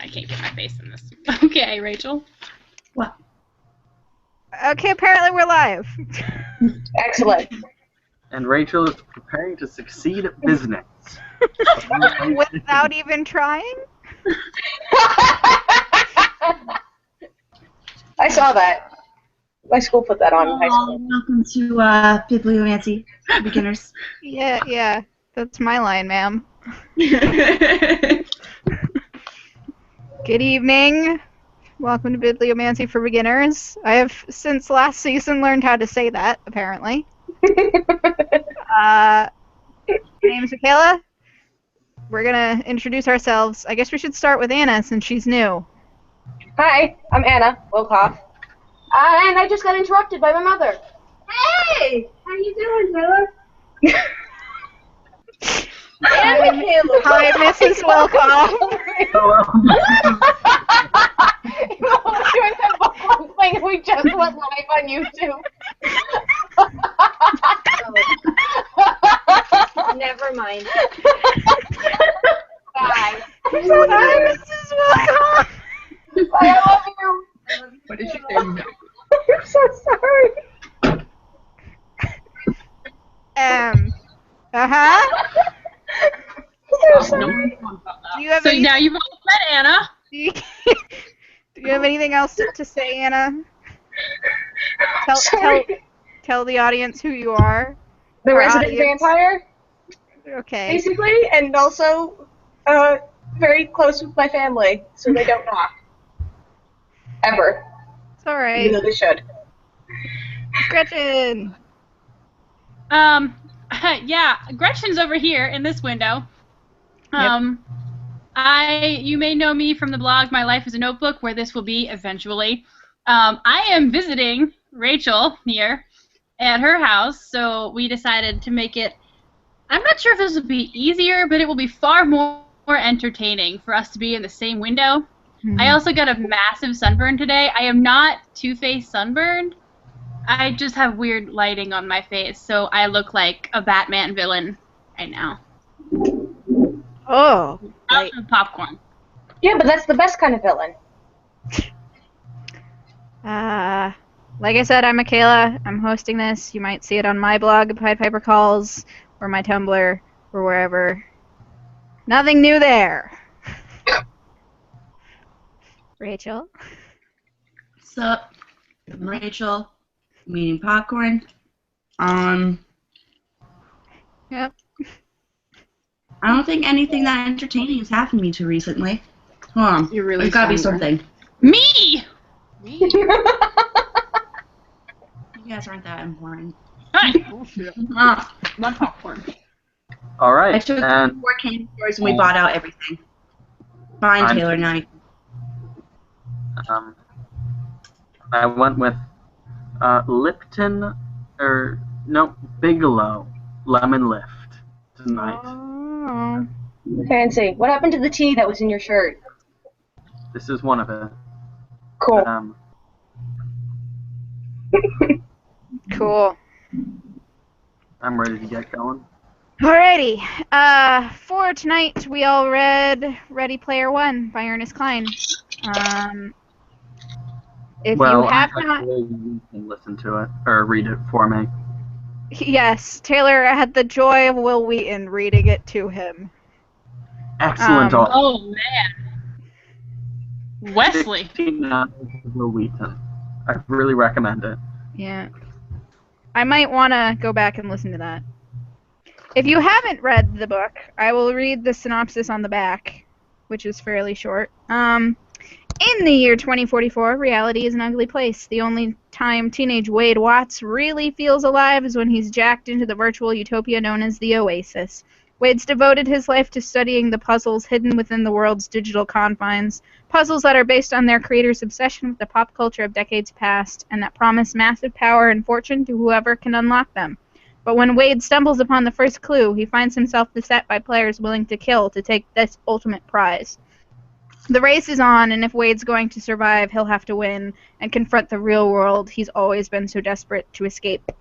I can't get my face in this. Okay, Rachel. What? Okay, apparently we're live. Excellent. And Rachel is preparing to succeed at business. Without even trying? I saw that. My school put that on in high school. Welcome to Bibliomancy for beginners. Yeah, that's my line, ma'am. Good evening. Welcome to Bibliomancy for beginners. I have, since last season, learned how to say that, apparently. My name is Michaela. We're going to introduce ourselves. I guess we should start with Anna, since she's new. Hi, I'm Anna Wilkoff. And I just got interrupted by my mother. Hey! How you doing, Taylor? Hi, Mrs. Wilcox. Doing that book thing we just went live on YouTube. Never mind. Bye. Hi, Mrs. Wilcox. Bye, I love you. What did she say? I'm so sorry. Do you have So any, now you've all met Anna. do you have anything else to say, Anna? Tell the audience who you are. The Our resident audience. vampire, Okay. basically, and also very close with my family, so they don't knock. Ever. It's all Even though right. they should. Gretchen. Yeah, Gretchen's over here in this window. You may know me from the blog My Life is a Notebook, where this will be eventually. I am visiting Rachel here at her house, so we decided to make it. I'm not sure if this will be easier, but it will be far more entertaining for us to be in the same window. Mm-hmm. I also got a massive sunburn today. I am not two-faced sunburned. I just have weird lighting on my face, so I look like a Batman villain right now. Oh. Right. Out of popcorn. Yeah, but that's the best kind of villain. Like I said, I'm Michaela. I'm hosting this. You might see it on my blog, Pied Piper Calls, or my Tumblr, or wherever. Nothing new there. Rachel. What's up? I'm Rachel. I'm eating popcorn. Yep. I don't think anything that entertaining has happened to me too recently. Hold on. You're really There's gotta be sunburned. something. Me! You guys aren't that important. Hi! My popcorn. All right, I took and 4 candy stores and we bought out everything. Fine, I'm- Taylor and I. I went with Lipton, Bigelow Lemon Lift tonight. Oh. Fancy. What happened to the tea that was in your shirt? This is one of it. Cool. Cool. I'm ready to get going. Alrighty. For tonight, we all read Ready Player One by Ernest Cline. If Well, you have I not... you can listen to it or read it for me. Yes, Taylor had the joy of Will Wheaton reading it to him. Excellent. Oh, man. Wesley. 16 hours of Will Wheaton. I really recommend it. Yeah. I might want to go back and listen to that. If you haven't read the book, I will read the synopsis on the back, which is fairly short. In the year 2044, reality is an ugly place. The only time teenage Wade Watts really feels alive is when he's jacked into the virtual utopia known as the Oasis. Wade's devoted his life to studying the puzzles hidden within the world's digital confines, puzzles that are based on their creator's obsession with the pop culture of decades past, and that promise massive power and fortune to whoever can unlock them. But when Wade stumbles upon the first clue, he finds himself beset by players willing to kill to take this ultimate prize. The race is on, and if Wade's going to survive, he'll have to win and confront the real world he's always been so desperate to escape.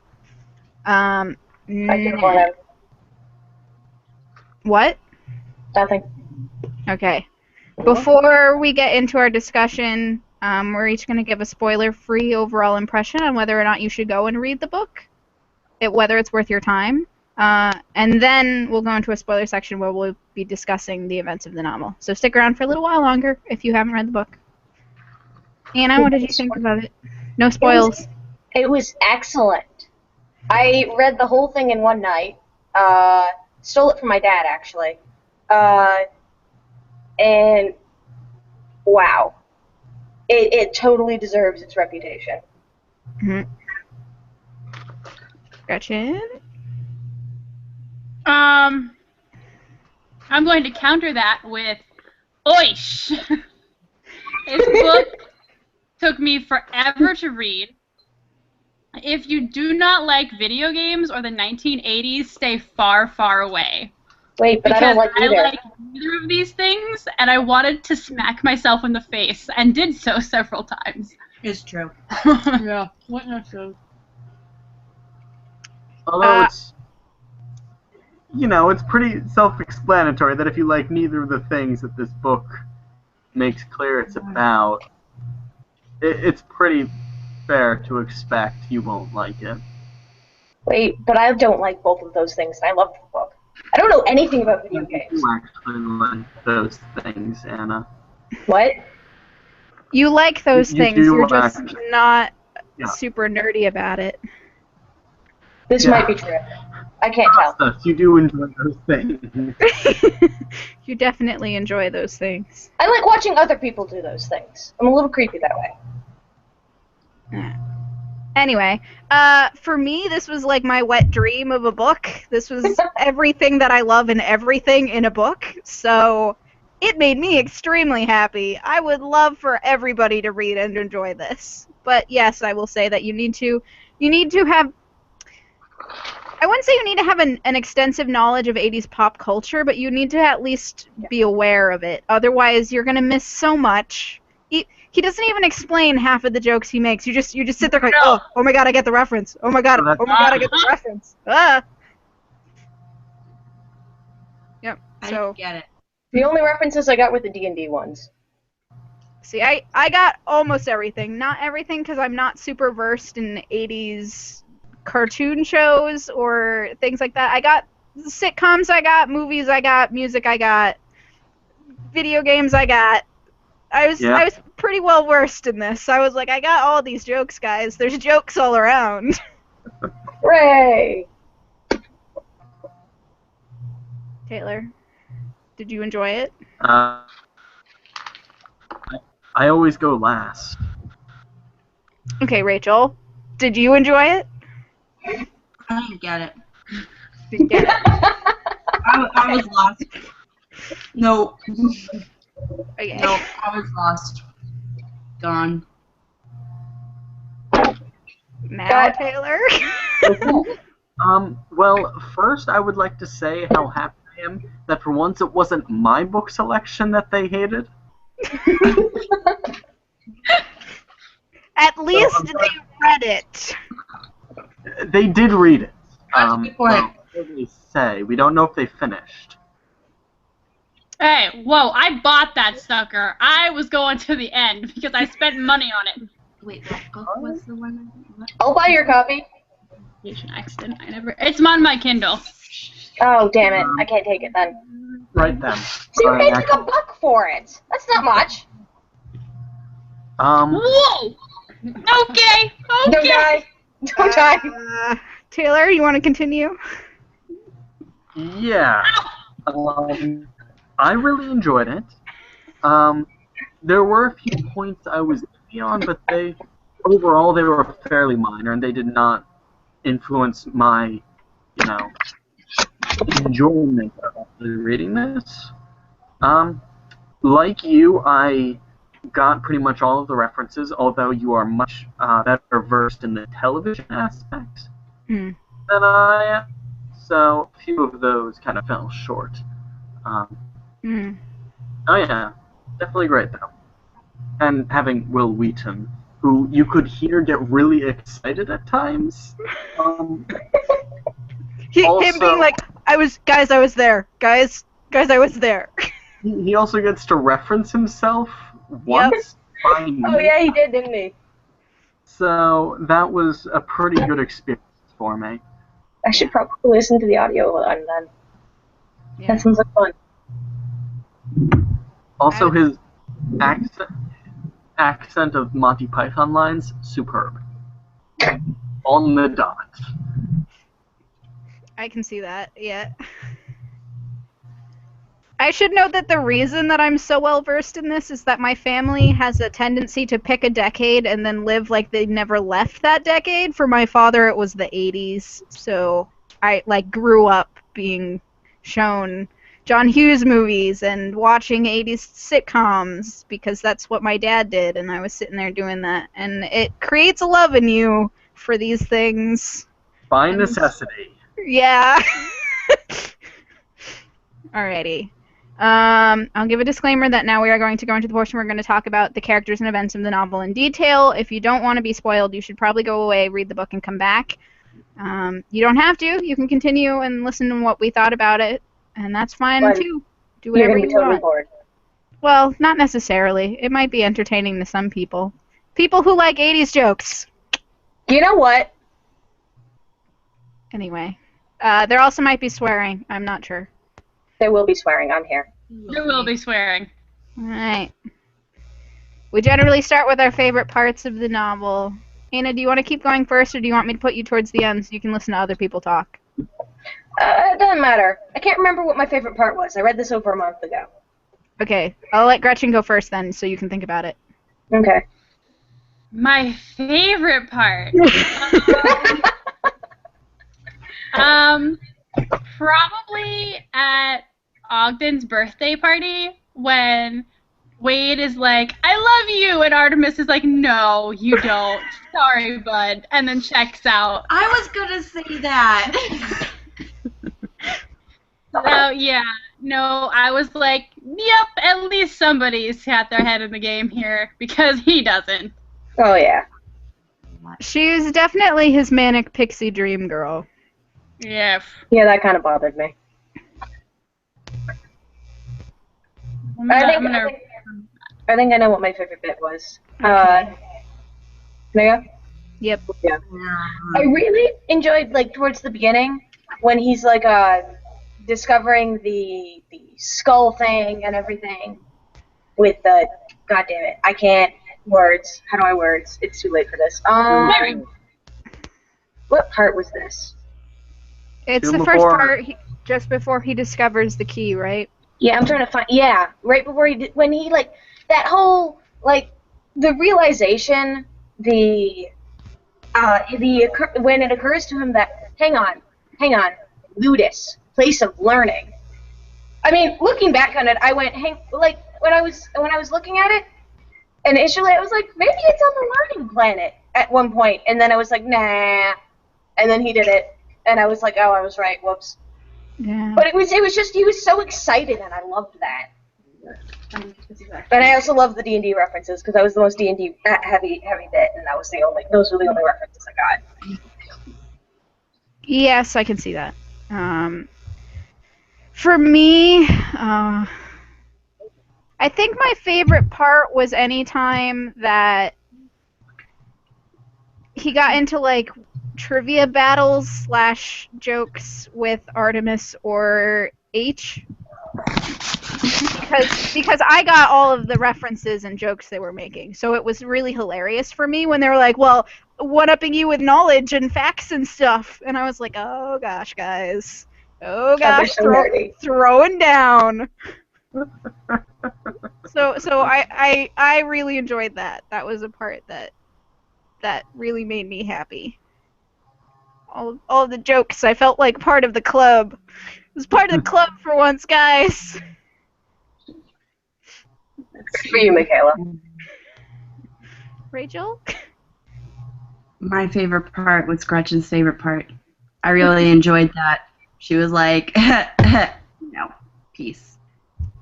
I can warn What? Nothing. Okay. Before we get into our discussion, we're each going to give a spoiler-free overall impression on whether or not you should go and read the book, whether it's worth your time. And then we'll go into a spoiler section where we'll be discussing the events of the novel. So stick around for a little while longer if you haven't read the book. Anna, what did you think about it? No spoils. It was excellent. I read the whole thing in one night. Stole it from my dad, actually. And wow. It totally deserves its reputation. Mm-hmm. Gretchen? I'm going to counter that with oish. This book took me forever to read. If you do not like video games or the 1980s, stay far, far away. Wait, but I don't like either. I like neither of these things, and I wanted to smack myself in the face, and did so several times. It's true. Yeah, what not so? Although it's, it's pretty self-explanatory that if you like neither of the things that this book makes clear it's about, it's pretty fair to expect you won't like it. Wait, but I don't like both of those things, and I love the book. I don't know anything about video games. You actually like those things, Anna. What? You like those You things, do you're just actually. not Yeah. super nerdy about it. This Yeah. might be true. I can't tell. Yes, you do enjoy those things. You definitely enjoy those things. I like watching other people do those things. I'm a little creepy that way. Anyway, for me, this was like my wet dream of a book. This was everything that I love and everything in a book, so it made me extremely happy. I would love for everybody to read and enjoy this. But yes, I will say that you need to have, I wouldn't say you need to have an extensive knowledge of 80s pop culture, but you need to at least be aware of it. Otherwise, you're going to miss so much. He doesn't even explain half of the jokes he makes. You just sit there like, oh my god, I get the reference. Oh my god, I get the reference. Ah. Yep. I So get it. The only references I got were the D&D ones. see, I got almost everything. Not everything because I'm not super versed in 80s cartoon shows or things like that. I got sitcoms, I got movies, I got music, I got video games, I got. I was pretty well versed in this. I was like, I got all these jokes, guys. There's jokes all around. Hooray! Taylor, did you enjoy it? I always go last. Okay, Rachel, did you enjoy it? I didn't get it. Didn't get it. I was lost. No. Okay. No, I was lost. Gone. Now, Taylor. Well, first I would like to say how happy I am that for once it wasn't my book selection that they hated. At least they read it. They did read it. That's a good point. Well, what do they say? We don't know if they finished. Hey, whoa, I bought that sucker. I was going to the end because I spent money on it. Wait, what book was the one? I'll buy your copy. Accident. It's on my Kindle. Oh, damn it. I can't take it then. Right then. So you paid like $1 for it. That's not much. Whoa! Okay. Don't die. Don't die. Taylor, you want to continue? Yeah. I really enjoyed it. There were a few points I was iffy on, but overall they were fairly minor, and they did not influence my, enjoyment of reading this. Like you, I got pretty much all of the references, although you are much better versed in the television aspects than I am. So a few of those kind of fell short. Oh yeah, definitely great though. And having Will Wheaton, who you could hear get really excited at times. Him Also- being like, I was there. Guys, I was there. he also gets to reference himself once by me. Oh yeah, he did, didn't he? So that was a pretty good experience for me. I should probably listen to the audio and then. Yeah. That sounds like fun. Also, his accent of Monty Python lines, superb. On the dot. I can see that, yeah. I should note that the reason that I'm so well versed in this is that my family has a tendency to pick a decade and then live like they never left that decade. For my father, it was the 80s, so I grew up being shown John Hughes movies and watching 80s sitcoms because that's what my dad did, and I was sitting there doing that, and it creates a love in you for these things. By necessity. Yeah. Alrighty. I'll give a disclaimer that now we are going to go into the portion where we're going to talk about the characters and events of the novel in detail. If you don't want to be spoiled, you should probably go away, read the book, and come back. You don't have to. You can continue and listen to what we thought about it, and that's fine too. Do whatever You're gonna be totally want. bored. Well, not necessarily. It might be entertaining to some people. People who like 80s jokes. You know what? Anyway. There also might be swearing. I'm not sure. There will be swearing on here. There will be swearing. Alright. We generally start with our favorite parts of the novel. Anna, do you want to keep going first, or do you want me to put you towards the end so you can listen to other people talk? It doesn't matter. I can't remember what my favorite part was. I read this over a month ago. Okay, I'll let Gretchen go first then so you can think about it. Okay. My favorite part. Probably at Ogden's birthday party when Wade is like, I love you, and Artemis is like, no, you don't. Sorry, bud. And then checks out. I was gonna say that. So, yeah. No, I was like, yep, at least somebody's got their head in the game here, because he doesn't. Oh, yeah. She's definitely his manic pixie dream girl. Yeah. Yeah, that kind of bothered me. I think I know what my favorite bit was. Can I go? Yep. Yeah. I really enjoyed, towards the beginning, when he's, discovering the skull thing and everything with the... God damn it. I can't... Words. How do I words? It's too late for this. What part was this? It's the first part just before he discovers the key, right? Yeah, I'm trying to find... Yeah, right before he... When he, that whole, the realization, when it occurs to him that, hang on, Ludus, place of learning. I mean, looking back on it, I went, when I was looking at it, initially I was like, maybe it's on the learning planet at one point, and then I was like, nah, and then he did it, and I was like, oh, I was right, whoops. Yeah. But it was just, he was so excited, and I loved that. And I also love the D&D references, because that was the most D&D heavy bit, and those were the only references I got. Yes, I can see that. For me, I think my favorite part was any time that he got into trivia battles / jokes with Artemis or H. Because I got all of the references and jokes they were making. So it was really hilarious for me when they were like, well, one-upping you with knowledge and facts and stuff. And I was like, oh gosh, guys. Oh gosh, throwing down. So I really enjoyed that. That was a part that really made me happy. All the jokes, I felt like part of the club. I was part of the club for once, guys. Good for you, Michaela. Rachel? My favorite part was Gretchen's favorite part. I really enjoyed that. She was like, no, peace.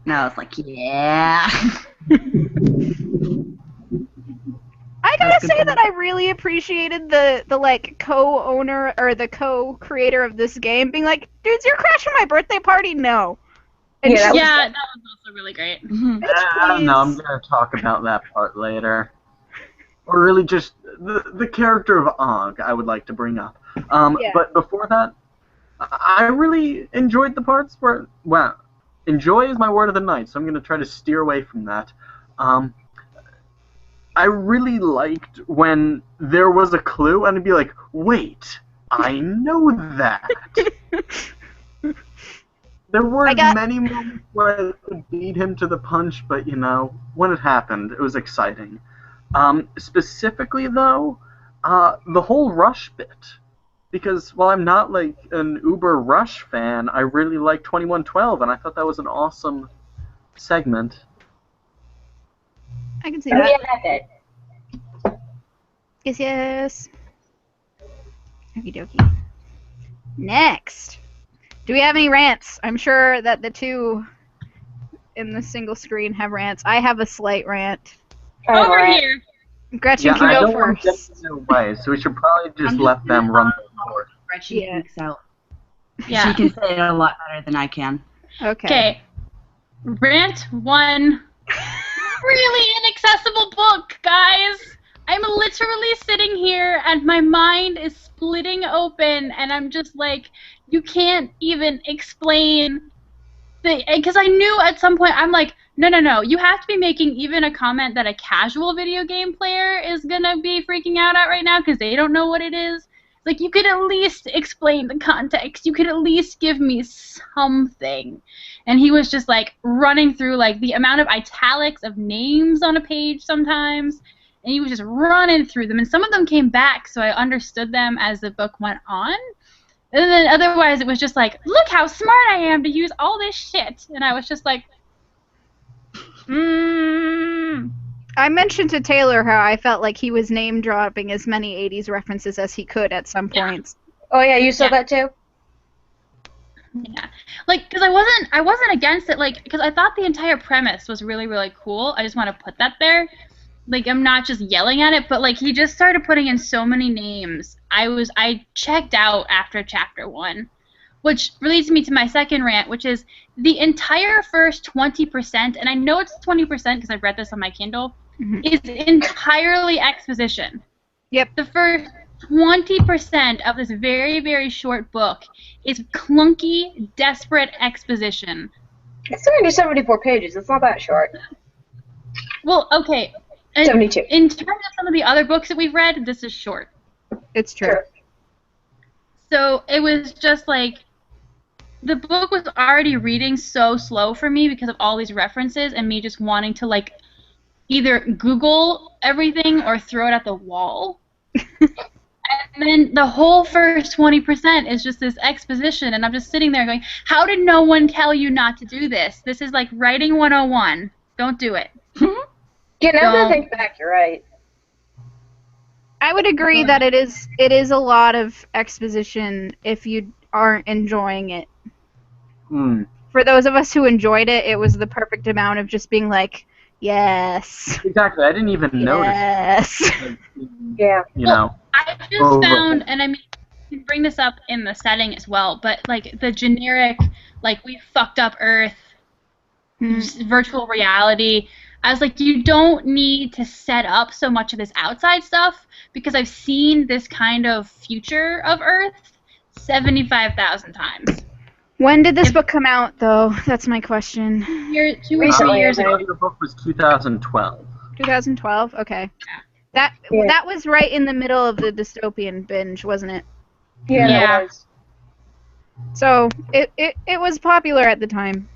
And I was like, yeah. I gotta say that I really appreciated the co-owner or the co-creator of this game being like, dudes, you're crashing my birthday party? No. And Yeah, Yeah, that was also really great. I don't know. I'm gonna talk about that part later. Or really, just the character of Og, I would like to bring up. Yeah. But before that, I really enjoyed the parts where, well, enjoy is my word of the night, so I'm gonna try to steer away from that. I really liked when there was a clue, and I'd be like, wait, I know that. There were many moments where I could beat him to the punch, but, you know, when it happened, it was exciting. Specifically, though, the whole Rush bit. Because while I'm not, like, an uber Rush fan, I really like 2112, and I thought that was an awesome segment. I can see yeah, that. that bit. Yes. Okie dokie. Next. Do we have any rants? I'm sure that the two in the single screen have rants. I have a slight rant. Over here. Gretchen Yeah, can I go don't want to get first. in their way, so we should probably just let them run the court. Gretchen speaks out. Yeah. She can say it a lot better than I can. Okay. Okay. Rant 1. Really inaccessible book, guys. I'm literally sitting here and my mind is splitting open and I'm just like, you can't even explain because I knew at some point, I'm like, no, you have to be making even a comment that a casual video game player is gonna be freaking out at right now because they don't know what it is. Like, you could at least explain the context. You could at least give me something. And he was just, like, running through, like, the amount of italics of names on a page sometimes. And he was just running through them. And some of them came back, so I understood them as the book went on. And then otherwise it was just like, look how smart I am to use all this shit. And I was just like, I mentioned to Taylor how I felt like he was name dropping as many 80s references as he could at some points. Oh yeah, you saw that too? Yeah. Like, because I wasn't against it, like, because I thought the entire premise was really, really cool. I just want to put that there. Like, I'm not just yelling at it, but, like, he just started putting in so many names. I checked out after chapter 1, which leads me to my second rant, which is the entire first 20%, and I know it's 20% because I read this on my Kindle, is entirely exposition. Yep. The first 20% of this very, very short book is clunky, desperate exposition. It's only 74 pages. It's not that short. Well, okay. 72. In terms of some of the other books that we've read, this is short. It's true. Sure. So it was just like, the book was already reading so slow for me because of all these references and me just wanting to, like, either Google everything or throw it at the wall. And then the whole first 20% is just this exposition, and I'm just sitting there going, how did no one tell you not to do this? This is like writing 101. Don't do it. Yeah, now that I Don't. think back, you're right. I would agree that it is a lot of exposition if you aren't enjoying it. For those of us who enjoyed it, it was the perfect amount of just being like, yes. Exactly. I didn't even Yes. notice. Yeah. You know. I just found, and I mean, you can bring this up in the setting as well, but like the generic, like, we fucked up Earth, virtual reality. I was like, you don't need to set up so much of this outside stuff because I've seen this kind of future of Earth 75,000 times. When did this book come out, though? That's my question. 2 or 3 years ago. The book was 2012. 2012? Okay. That was right in the middle of the dystopian binge, wasn't it? Yeah. It was. So it was popular at the time.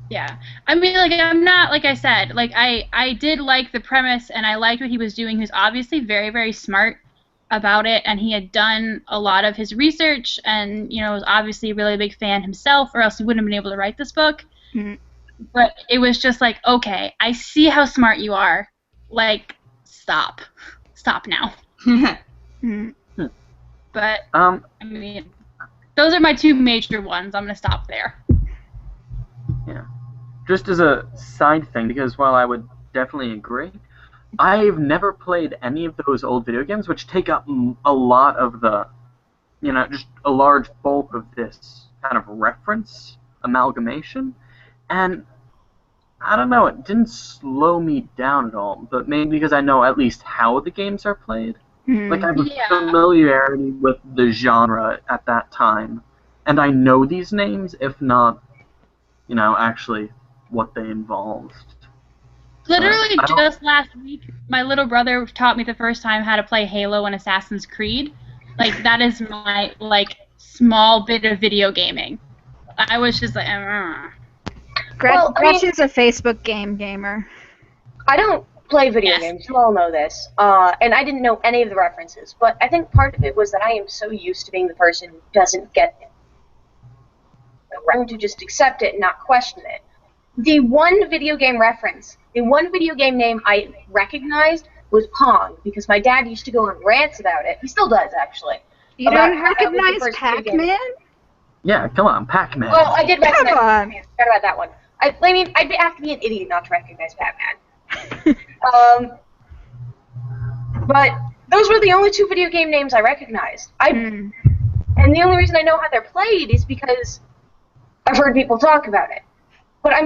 Yeah. I mean, like, I'm not, like I said, like, I did like the premise, and I liked what he was doing. He was obviously very, very smart about it, and he had done a lot of his research, and, you know, was obviously a really big fan himself, or else he wouldn't have been able to write this book. But it was just like, okay, I see how smart you are. Like, stop. Stop now. But, I mean, those are my two major ones. I'm going to stop there. Yeah. Just as a side thing, because while I would definitely agree, I've never played any of those old video games, which take up a lot of the, you know, just a large bulk of this kind of reference amalgamation. And I don't know, it didn't slow me down at all, but maybe because I know at least how the games are played. Like, I have a Yeah. familiarity with the genre at that time, and I know these names, if not, actually what they involved. Literally I don't- just last week, my little brother taught me the first time how to play Halo and Assassin's Creed. Like, that is my, small bit of video gaming. I was just like, Well, I mean- Gretchen's a Facebook gamer. I don't play video Yes. games. You all know this. And I didn't know any of the references. But I think part of it was that I am so used to being the person who doesn't get it. To just accept it and not question it. The one video game reference, the one video game name I recognized was Pong, because my dad used to go on rants about it. He still does, actually. You About don't how that was the recognize first video game. Pac-Man? Yeah, come on, Pac-Man. Well, I did recognize Come on. Pac-Man. Forgot about that one. I mean, I'd have to be an idiot not to recognize Pac-Man. But those were the only two video game names I recognized. And the only reason I know how they're played is because I've heard people talk about it. But I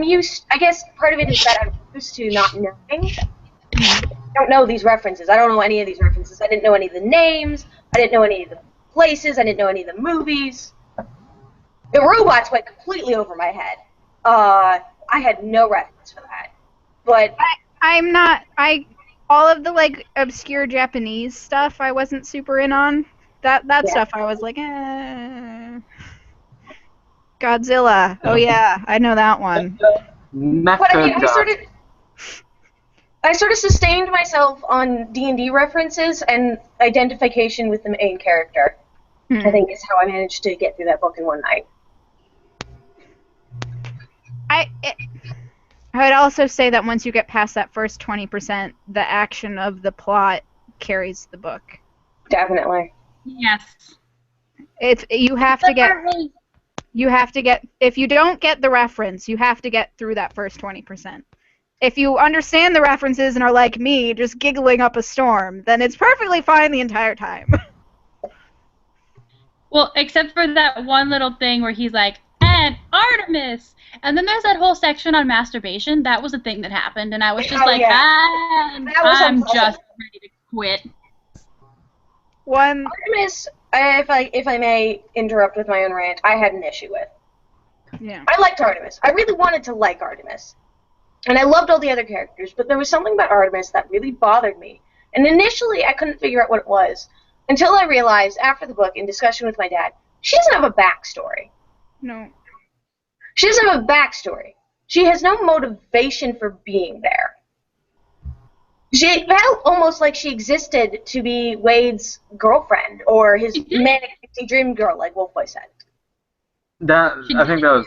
guess part of it is that I'm used to not knowing. I don't know these references. I don't know any of these references. I didn't know any of the names. I didn't know any of the places. I didn't know any of the movies. The robots went completely over my head. I had no reference for that. But all of the obscure Japanese stuff I wasn't super in on. That stuff I was like, Godzilla. Oh yeah, I know that one. But I mean, I sort of sustained myself on D&D references and identification with the main character. I think is how I managed to get through that book in one night. I would also say that once you get past that first 20%, the action of the plot carries the book. Definitely. yes. You have to get, if you don't get the reference, you have to get through that first 20%. If you understand the references and are like me, just giggling up a storm, then it's perfectly fine the entire time. Well, except for that one little thing where he's like, and Artemis! And then there's that whole section on masturbation. That was a thing that happened, and I was just Yeah. I'm unpleasant. just ready to quit. Artemis, if I may interrupt with my own rant, I had an issue with. Yeah. I liked Artemis. I really wanted to like Artemis. And I loved all the other characters, but there was something about Artemis that really bothered me. And initially, I couldn't figure out what it was, until I realized, after the book, in discussion with my dad, she doesn't have a backstory. No. She doesn't have a backstory. She has no motivation for being there. She felt almost like she existed to be Wade's girlfriend, or his manic pixie dream girl, like Wolfboy said. I think that was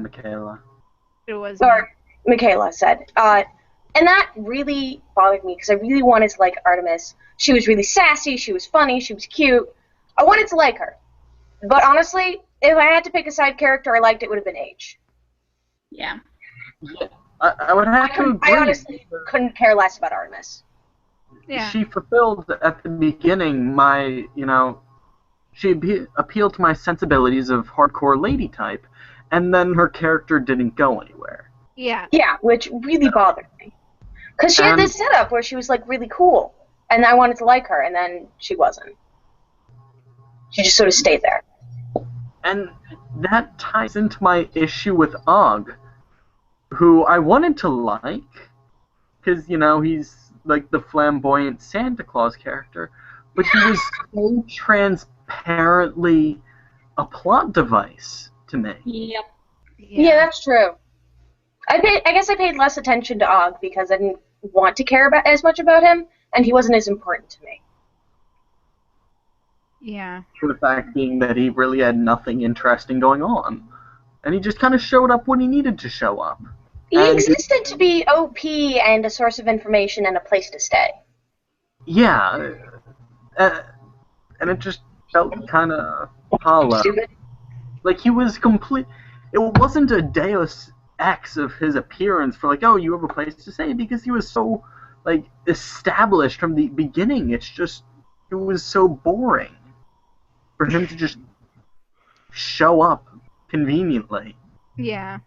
Michaela. It was. Or Michaela said. And that really bothered me, because I really wanted to like Artemis. She was really sassy, she was funny, she was cute. I wanted to like her. But honestly, if I had to pick a side character I liked, it would have been H. Yeah. I would have to agree. I honestly couldn't care less about Artemis. Yeah. She fulfilled at the beginning my, she appealed to my sensibilities of hardcore lady type, and then her character didn't go anywhere. Yeah. Yeah, which really bothered me. Because she had this setup where she was, really cool, and I wanted to like her, and then she wasn't. She just sort of stayed there. And that ties into my issue with Og, who I wanted to like, because, he's like the flamboyant Santa Claus character, but he was so transparently a plot device to me. Yep. Yeah, that's true. I guess I paid less attention to Og because I didn't want to care about as much about him, and he wasn't as important to me. Yeah. For the fact being that he really had nothing interesting going on. And he just kind of showed up when he needed to show up. He existed to be OP and a source of information and a place to stay. Yeah. And it just felt kind of hollow. Stupid. Like, he was complete. It wasn't a Deus Ex of his appearance for, you have a place to stay, because he was so, established from the beginning. It was so boring for him to just show up conveniently. Yeah.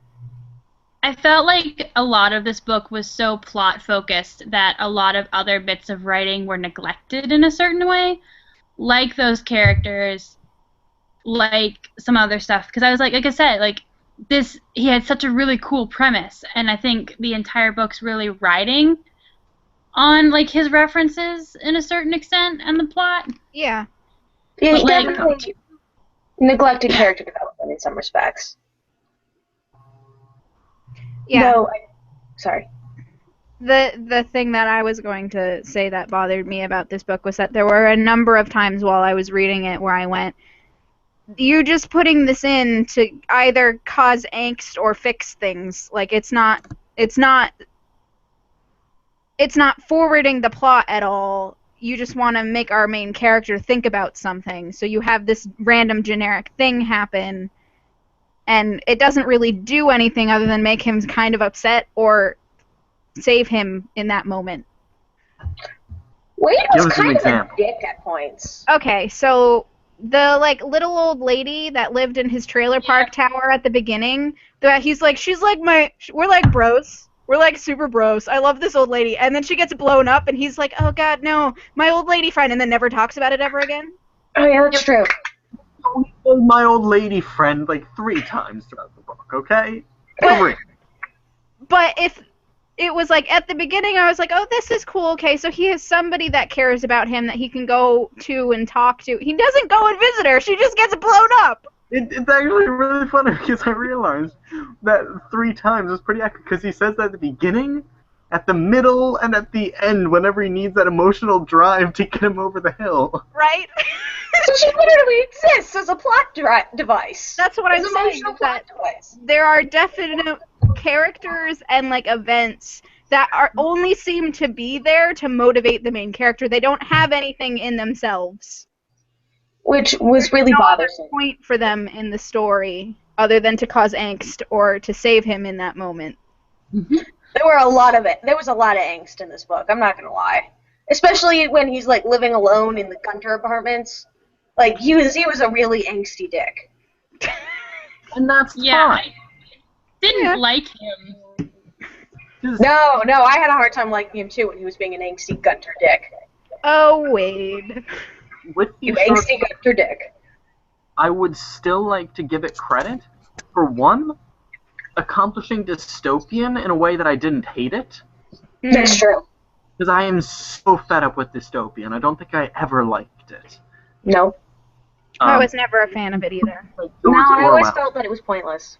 I felt like a lot of this book was so plot focused that a lot of other bits of writing were neglected in a certain way, like those characters, like some other stuff. Because I was like I said, like this, he had such a really cool premise, and I think the entire book's really riding on like his references in a certain extent and the plot. Yeah. Yeah, But, he like, definitely neglected character development in some respects. Yeah. No, sorry. The thing that I was going to say that bothered me about this book was that there were a number of times while I was reading it where I went, you're just putting this in to either cause angst or fix things. Like it's not forwarding the plot at all. You just want to make our main character think about something. So you have this random generic thing happen, and it doesn't really do anything other than make him kind of upset or save him in that moment. Wade Give was us an kind of a example. dick at points. Okay, so the like little old lady that lived in his trailer park tower at the beginning, that he's like, we're like bros. We're like super bros. I love this old lady. And then she gets blown up and he's like, oh god, no, my old lady friend, and then never talks about it ever again. Oh yeah, that's true. My old lady friend like 3 times throughout the book, okay? But if it was like at the beginning, I was like, oh, this is cool. Okay, so he has somebody that cares about him that he can go to and talk to. He doesn't go and visit her. She just gets blown up. It's actually really funny because I realized that 3 times is pretty accurate because he says that at the beginning, at the middle, and at the end whenever he needs that emotional drive to get him over the hill. Right? So she literally exists as a plot device. That's what I'm As an saying. emotional Is plot that device. there are definite characters and like events that are only seem to be there to motivate the main character. They don't have anything in themselves. Which was really No other bothersome. point for them in the story other than to cause angst or to save him in that moment. There was a lot of angst in this book, I'm not gonna lie. Especially when he's like living alone in the Gunter apartments. Like he was a really angsty dick. And that's Yeah, fine. I didn't like him. No, I had a hard time liking him too when he was being an angsty Gunter dick. Oh, Wade. With You these short angsty Gunter dick. I would still like to give it credit for one, accomplishing dystopian in a way that I didn't hate it. That's true. Because I am so fed up with dystopian. I don't think I ever liked it. No. I was never a fan of it either. Like No, George I always Orwell. felt that it was pointless.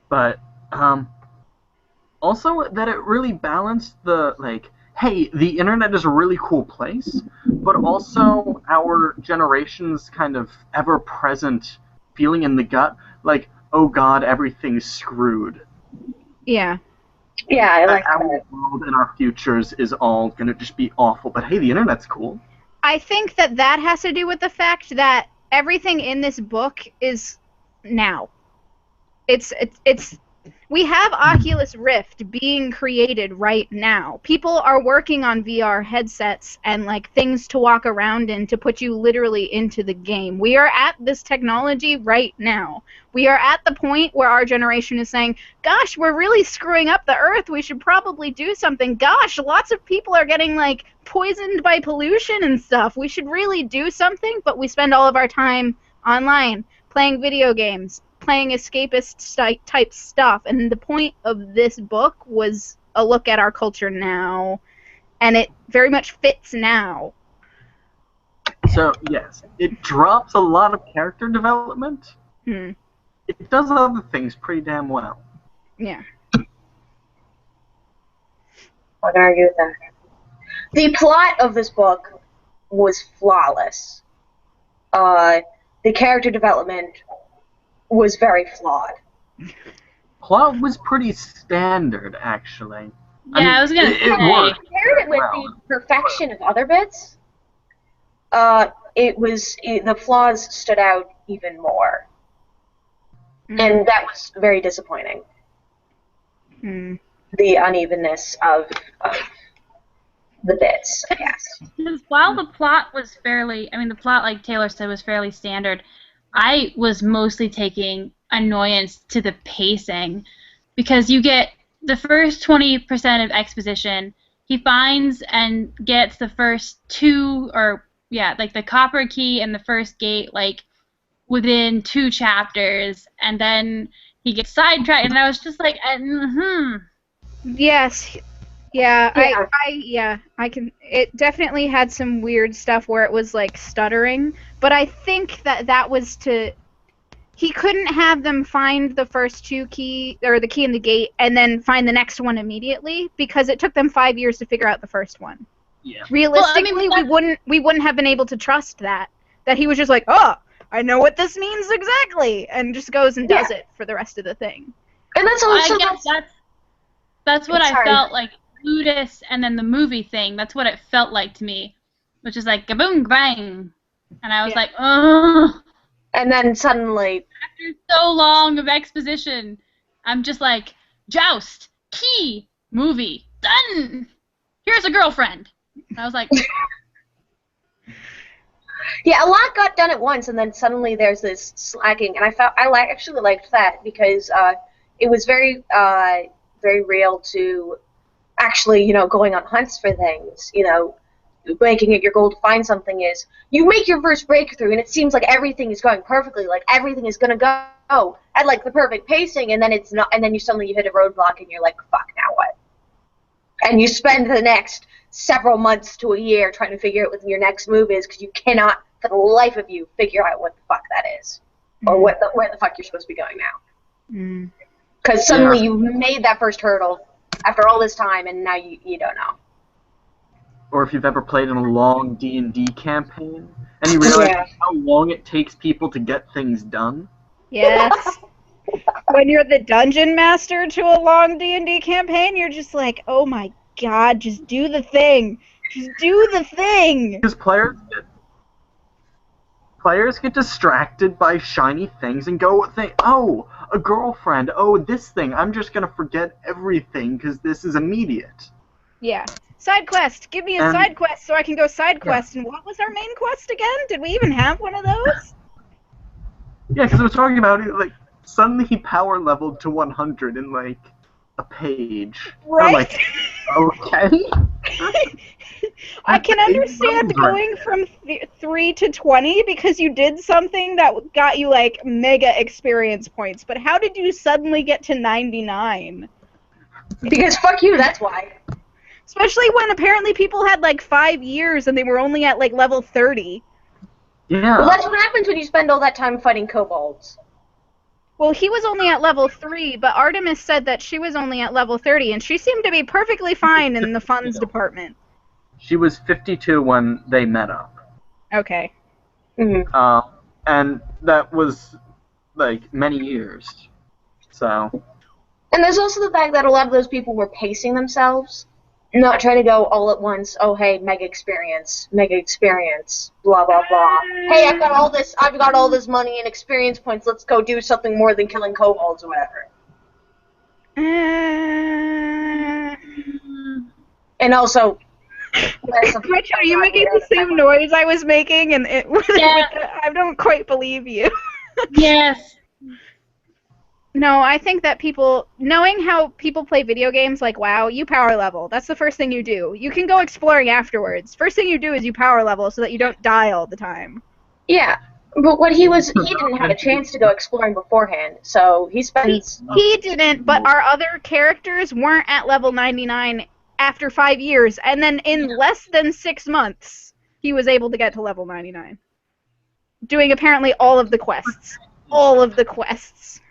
But also that it really balanced the like, hey, the internet is a really cool place, but also our generation's kind of ever-present feeling in the gut, like, oh god, everything's screwed. Yeah. Yeah, I like Our that. world and our futures is all gonna just be awful. But hey, the internet's cool. I think that has to do with the fact that everything in this book is now. It's we have Oculus Rift being created right now. People are working on VR headsets and like things to walk around in to put you literally into the game. We are at this technology right now. We are at the point where our generation is saying, gosh, we're really screwing up the earth. We should probably do something. Gosh, lots of people are getting like poisoned by pollution and stuff. We should really do something, but we spend all of our time online playing video games, playing escapist type stuff, and the point of this book was a look at our culture now, and it very much fits now. So yes, it drops a lot of character development. Hmm. It does other things pretty damn well. Yeah. I can argue with that. The plot of this book was flawless. The character development was very flawed. Plot was pretty standard, actually. Yeah, I was gonna it say. worked Compared it with well. the perfection of other bits, the flaws stood out even more, and that was very disappointing. Hmm. The unevenness of the bits, I guess. Because while the plot was fairly, the plot, like Taylor said, was fairly standard, I was mostly taking annoyance to the pacing. because you get the first 20% of exposition. He finds and gets the first two, or like the copper key and the first gate, like within 2 chapters, and then he gets sidetracked, and I was just like, Yes. Yeah, I can. It definitely had some weird stuff where it was like stuttering, but I think that was to. He couldn't have them find the first 2 key, or the key in the gate, and then find the next one immediately, because it took them 5 years to figure out the first one. Yeah. Realistically, we wouldn't have been able to trust that he was just like, oh, I know what this means exactly, and just goes and does it for the rest of the thing. And that's also I guess that's what I felt like. Ludus and then the movie thing. That's what it felt like to me, which is like kaboom bang, and I was like, oh. And then suddenly, after so long of exposition, I'm just like, joust, key, movie, done. Here's a girlfriend. And I was like, yeah, a lot got done at once, and then suddenly there's this slacking, and I actually liked that because it was very real to actually, going on hunts for things, making it your goal to find something is, you make your first breakthrough, and it seems like everything is going perfectly, like everything is going to go at, like, the perfect pacing, and then it's not, and then you hit a roadblock, and you're like, fuck, now what? And you spend the next several months to a year trying to figure out what your next move is, because you cannot, for the life of you, figure out what the fuck that is, or where the fuck you're supposed to be going now. Because suddenly you've made that first hurdle after all this time, and now you don't know. Or if you've ever played in a long D&D campaign, and you realize how long it takes people to get things done. Yes. When you're the dungeon master to a long D&D campaign, you're just like, oh my god, just do the thing. Just do the thing. Because players get distracted by shiny things and go think, oh, a girlfriend, oh, this thing, I'm just going to forget everything because this is immediate. Yeah. Side quest. Give me a side quest so I can go side quest. And what was our main quest again? Did we even have one of those? Yeah, because I was talking about it, like, suddenly he power leveled to 100 in, like, a page. Right? I'm like, okay. I can understand going from 3 to 20 because you did something that got you, like, mega experience points. But how did you suddenly get to 99? Because fuck you, that's why. Especially when apparently people had like 5 years and they were only at like level 30. Yeah. Well, that's what happens when you spend all that time fighting kobolds. Well, he was only at level 3, but Artemis said that she was only at level 30, and she seemed to be perfectly fine in the funds department. She was 52 when they met up. Okay. Mm-hmm. And that was, like, many years. So. And there's also the fact that a lot of those people were pacing themselves. Not trying to go all at once. Oh, hey, mega experience, blah blah blah. Hey, I've got all this money and experience points. Let's go do something more than killing kobolds or whatever. And also, Gretchen, are you making the same noise I was making? And I don't quite believe you. Yes. No, I think that knowing how people play video games like WoW, you power level. That's the first thing you do. You can go exploring afterwards. First thing you do is you power level so that you don't die all the time. Yeah, but he didn't have a chance to go exploring beforehand, so he spends... He didn't, but our other characters weren't at level 99 after 5 years, and then in less than 6 months, he was able to get to level 99. Doing apparently all of the quests. All of the quests.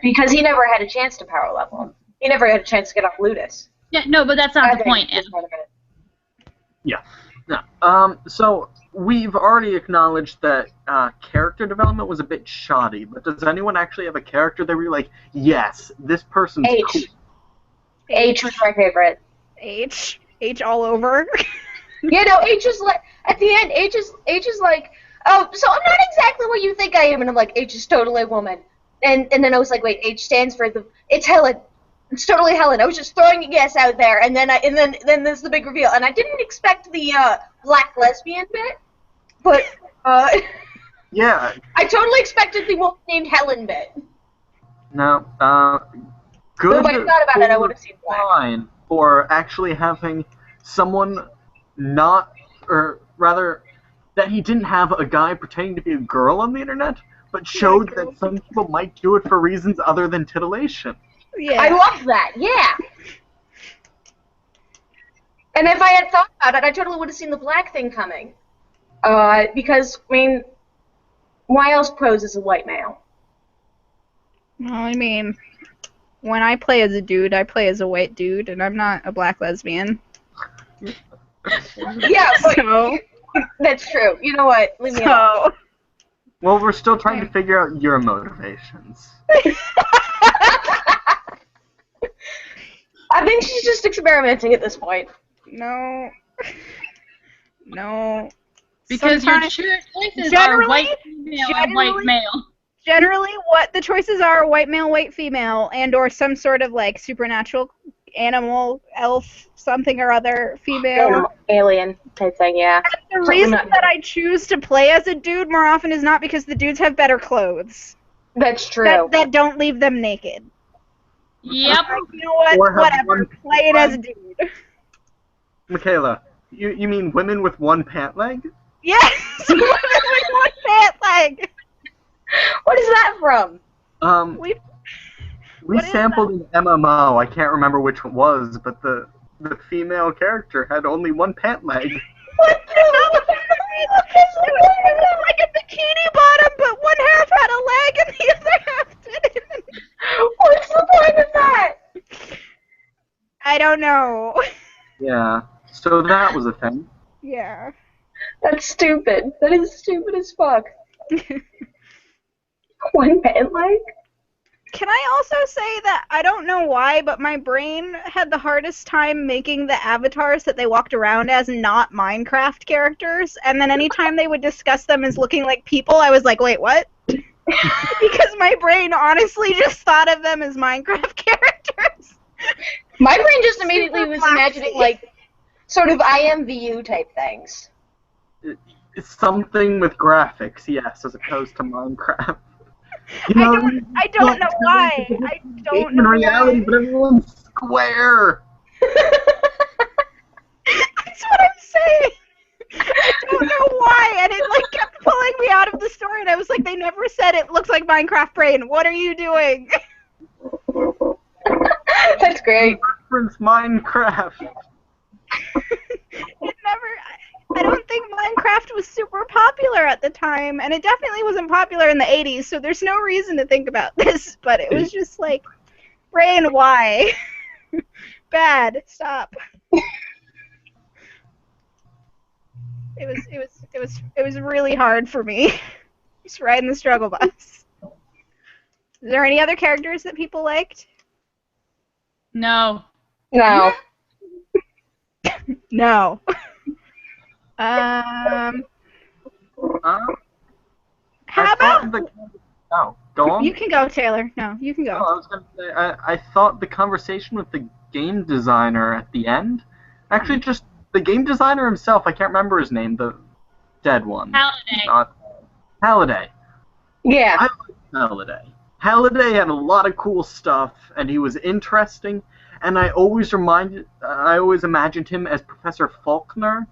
Because he never had a chance to power level. He never had a chance to get off Ludus. Yeah, no, but that's not the point. Yeah. No. So we've already acknowledged that character development was a bit shoddy, but does anyone actually have a character that we're like, yes, this person's cool? H was my favorite. H all over. Yeah, no, H is like, at the end, H is like, oh, so I'm not exactly what you think I am, and I'm like, H is totally a woman. And then I was like, wait, H stands for it's Helen. It's totally Helen. I was just throwing a guess out there, and then there's the big reveal. And I didn't expect the black lesbian bit, but yeah. I totally expected the woman named Helen bit. No, good If I thought about it, I would have seen black. line for actually having someone not, or rather, that he didn't have a guy pretending to be a girl on the internet, but showed that some people might do it for reasons other than titillation. Yeah. I love that, yeah. And if I had thought about it, I totally would have seen the black thing coming. Because, I mean, why else pose as a white male? Well, I mean, when I play as a dude, I play as a white dude, and I'm not a black lesbian. Yeah, but So, that's true. You know what? Leave me alone. Well, we're still trying to figure out your motivations. I think she's just experimenting at this point. No. No. Because Sometimes- your choices are generally- white female and white male. Generally, what the choices are white male, white female, and or some sort of, like, supernatural animal, elf, something or other, female. Alien type thing, yeah. The reason that I choose to play as a dude more often is not because the dudes have better clothes. That's true. That don't leave them naked. Yep. Like, you know what? Or have Whatever. one Play it as a dude. Michaela, you mean women with one pant leg? Yes! Women with one pant leg! What is that from? We what is sampled an MMO. I can't remember which one it was, but the female character had only one pant leg. What the It was like a bikini bottom, but one half had a leg and the other half didn't. What's the point of that? I don't know. Yeah. So that was a thing. Yeah. That's stupid. That is stupid as fuck. One pant leg? Can I also say that I don't know why, but my brain had the hardest time making the avatars that they walked around as not Minecraft characters, and then anytime they would discuss them as looking like people, I was like, wait, what? Because my brain honestly just thought of them as Minecraft characters. My brain just immediately Super was flashy. imagining, like, sort of IMVU type things. It's something with graphics, yes, as opposed to Minecraft. I don't know why. I don't know reality, why. but everyone's square. That's what I'm saying. I don't know why, and it like kept pulling me out of the story, and I was like, they never said it looks like Minecraft brain. What are you doing? That's great. Reference Minecraft. It never. I don't think Minecraft was super popular at the time, and it definitely wasn't popular in the 80s, so there's no reason to think about this, but it was just like, brain, why? Bad, stop. It was really hard for me. Just riding the struggle bus. Is there any other characters that people liked? No. No. No. Uh, How I thought about... Oh, go on. You can go, Taylor. No, you can Oh, go. I was going to say, I thought the conversation with the game designer at the end, actually just the game designer himself, I can't remember his name, the dead one. Halliday. Not Halliday. Yeah. I like Halliday. Halliday had a lot of cool stuff, and he was interesting, and I always imagined him as Professor Faulkner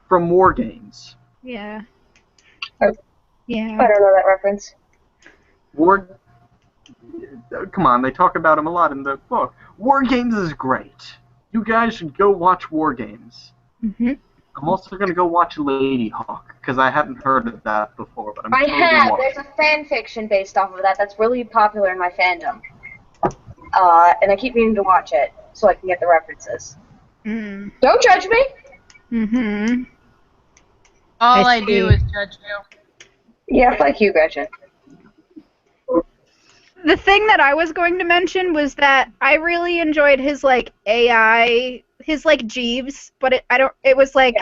from War Games. Yeah. Oh. Yeah. I don't know that reference. Come on, they talk about him a lot in the book. War Games is great. You guys should go watch War Games. Mm-hmm. I'm also going to go watch Lady Hawk, because I hadn't heard of that before, but I'm I totally have. watching. There's a fan fiction based off of that that's really popular in my fandom. And I keep meaning to watch it so I can get the references. Mm. Don't judge me. Mm-hmm. All I I do see. is judge you. Yeah, like you, Gretchen. The thing that I was going to mention was that I really enjoyed his like AI, his like Jeeves, but it was like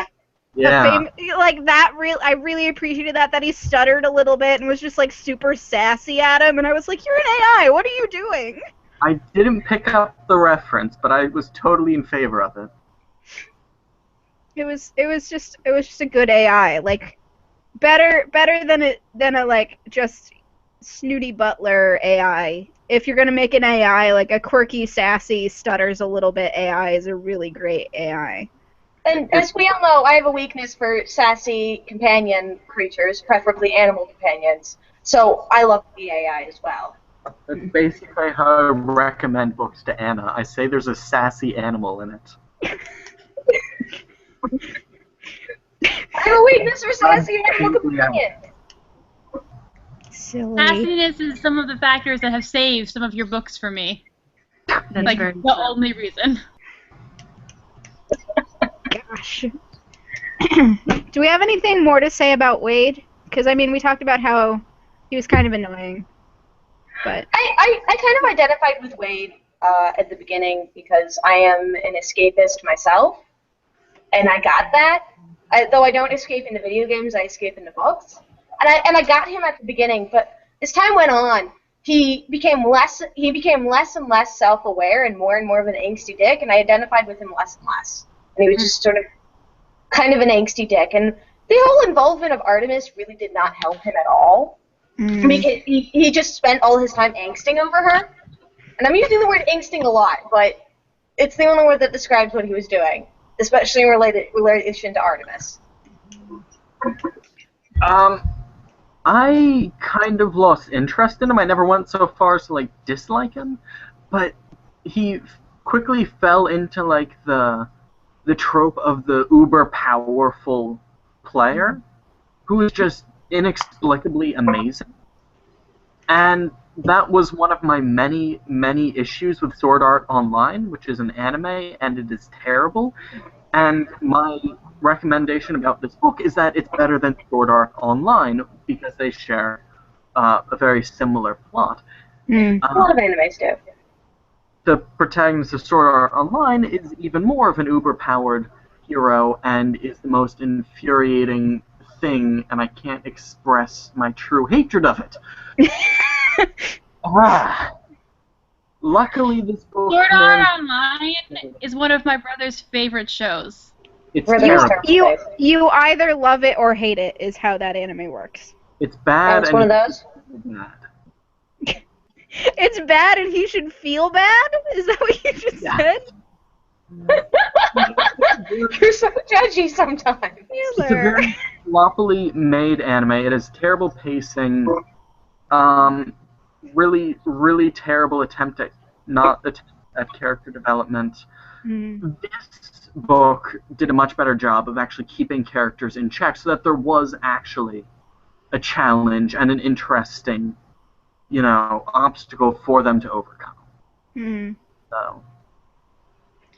Yeah. like that I really appreciated that he stuttered a little bit and was just like super sassy at him, and I was like, you're an AI, what are you doing? I didn't pick up the reference, but I was totally in favor of it. It was just a good AI, like better than a like just snooty butler AI. If you're gonna make an AI, like a quirky, sassy, stutters a little bit AI is a really great AI. And as we all know, I have a weakness for sassy companion creatures, preferably animal companions. So I love the AI as well. That's basically how I recommend books to Anna. I say there's a sassy animal in it. I have a weakness for sassy animal companions. Silly. Sassiness is some of the factors that have saved some of your books for me. That's Like, very the only reason. Gosh. Do we have anything more to say about Wade? Because, I mean, we talked about how he was kind of annoying. But I kind of identified with Wade at the beginning because I am an escapist myself, and I got that. Though I don't escape into video games, I escape into books. And I got him at the beginning, but as time went on, he became less and less self-aware and more of an angsty dick, and I identified with him less and less. And he was just sort of kind of an angsty dick. And the whole involvement of Artemis really did not help him at all. Because he just spent all his time angsting over her. And I'm using the word angsting a lot, but it's the only word that describes what he was doing, especially in relation to Artemis. I kind of lost interest in him. I never went so far as to, like, dislike him, but he quickly fell into, like, the trope of the uber powerful player who is just inexplicably amazing. And that was one of my many, many issues with Sword Art Online, which is an anime, and it is terrible. And my recommendation about this book is that it's better than Sword Art Online because they share a very similar plot. A lot of animes do. The protagonist of Sword Art Online is even more of an uber-powered hero and is the most infuriating thing, and I can't express my true hatred of it. Luckily, this book... Sword Art Online is one of my brother's favorite shows. It's terrible. You either love it or hate it, is how that anime works. It's bad. It's one of those? Bad. It's bad and he should feel bad? Is that what you just said? You're so judgy sometimes. It's a very sloppily made anime. It has terrible pacing. Really, really terrible attempt at character development. This book did a much better job of actually keeping characters in check so that there was actually a challenge and an interesting, obstacle for them to overcome. So.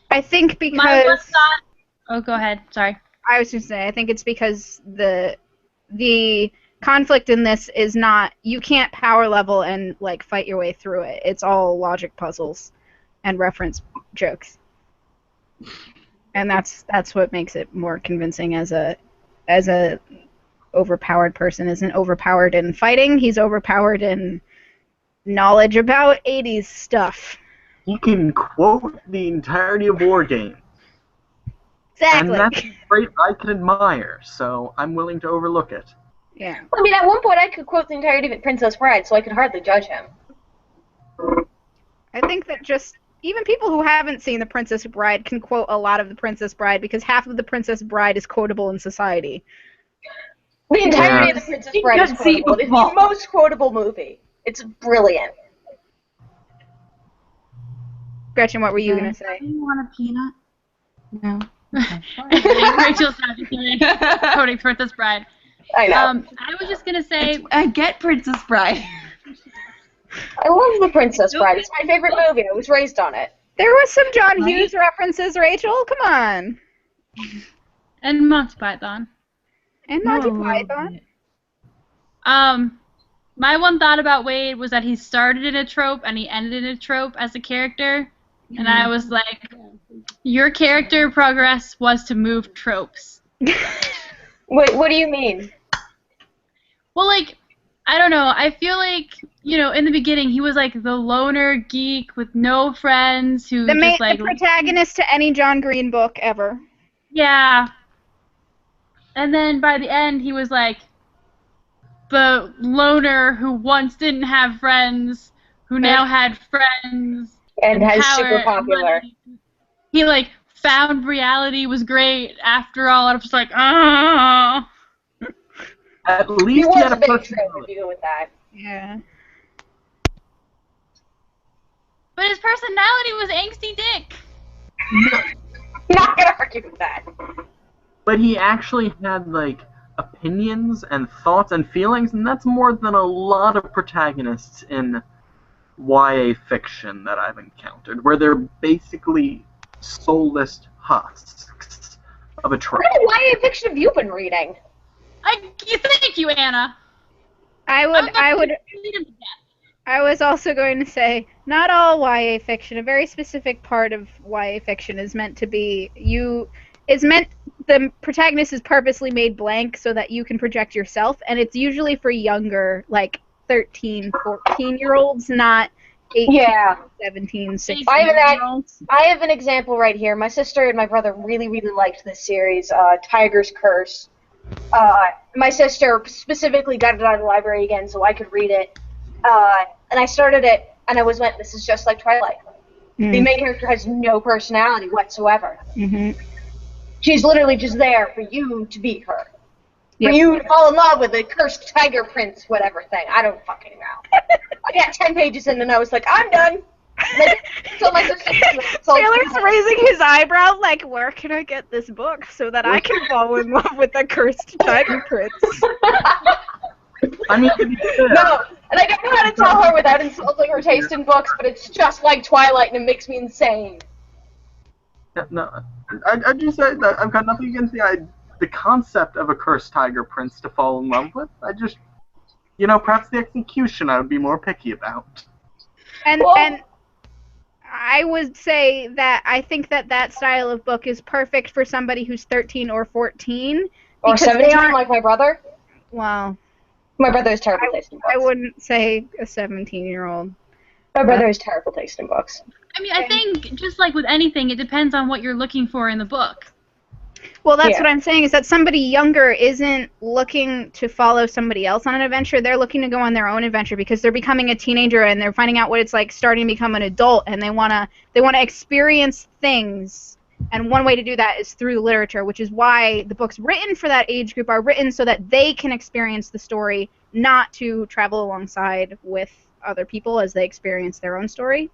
I think because... My one thought... Oh, go ahead. Sorry. I was just saying, I think it's because the conflict in this is not... You can't power level and, like, fight your way through it. It's all logic puzzles and reference jokes. And that's what makes it more convincing as a overpowered person. Isn't overpowered in fighting, he's overpowered in knowledge about 80s stuff. He can quote the entirety of War Games. Exactly. And that's a trait I can admire, so I'm willing to overlook it. Yeah. I mean, at one point I could quote the entirety of Princess Bride, so I could hardly judge him. I think that just even people who haven't seen The Princess Bride can quote a lot of The Princess Bride because half of The Princess Bride is quotable in society. The entirety of The Princess Bride is quotable. It's the most quotable movie. It's brilliant. Gretchen, what were you going to say? Do you want a peanut? No. Rachel's not quoting Princess Bride. I know. I was just going to say... I get Princess Bride. I love The Princess Bride. It's my favorite movie. I was raised on it. There was some John Hughes references, Rachel. Come on. And Monty Python. And Monty Python. My one thought about Wade was that he started in a trope and he ended in a trope as a character. And I was like, your character progress was to move tropes. Wait, what do you mean? Well, like, I don't know. I feel like, in the beginning, he was like the loner geek with no friends who the protagonist to any John Green book ever. Yeah. And then by the end, he was like the loner who once didn't have friends, who now had friends. And has power super and popular. money. He, like, found reality was great after all, and I'm just like, oh. At He least he was had a a big trope personality. if you go with that. Yeah. But his personality was angsty dick. Not gonna argue with that. But he actually had, like, opinions and thoughts and feelings, and that's more than a lot of protagonists in YA fiction that I've encountered, where they're basically soulless husks of a trope. What YA fiction have you been reading? Thank you, Anna. I was also going to say, not all YA fiction. A very specific part of YA fiction is meant to be the protagonist is purposely made blank so that you can project yourself, and it's usually for younger, like 13, 14-year-olds, not 18, 17, 16-year-olds. I have an example right here. My sister and my brother really, really liked this series, Tiger's Curse. My sister specifically got it out of the library again so I could read it. And I started it, and I went, this is just like Twilight. The main character has no personality whatsoever. Mm-hmm. She's literally just there for you to be her. For you to fall in love with a cursed tiger prince, whatever thing. I don't fucking know. I got 10 pages in, and I was like, I'm done. So my sister Taylor's raising his eyebrow like, where can I get this book so that I can fall in love with a cursed tiger prince? I mean, to be fair, No, and I don't know how to tell her without insulting her taste in books, but it's just like Twilight, and it makes me insane. no, I just say that I've got nothing against the concept of a cursed tiger prince to fall in love with. I just, perhaps the execution I would be more picky about. And I would say that I think that style of book is perfect for somebody who's 13 or 14. Or 17, like my brother. Well, my brother has terrible taste in books. I wouldn't say a 17-year-old. My brother has terrible taste in books. I mean, I think, just like with anything, it depends on what you're looking for in the book. Well, that's what I'm saying, is that somebody younger isn't looking to follow somebody else on an adventure. They're looking to go on their own adventure because they're becoming a teenager and they're finding out what it's like starting to become an adult, and they wanna experience things. And one way to do that is through literature, which is why the books written for that age group are written so that they can experience the story, not to travel alongside with other people as they experience their own story.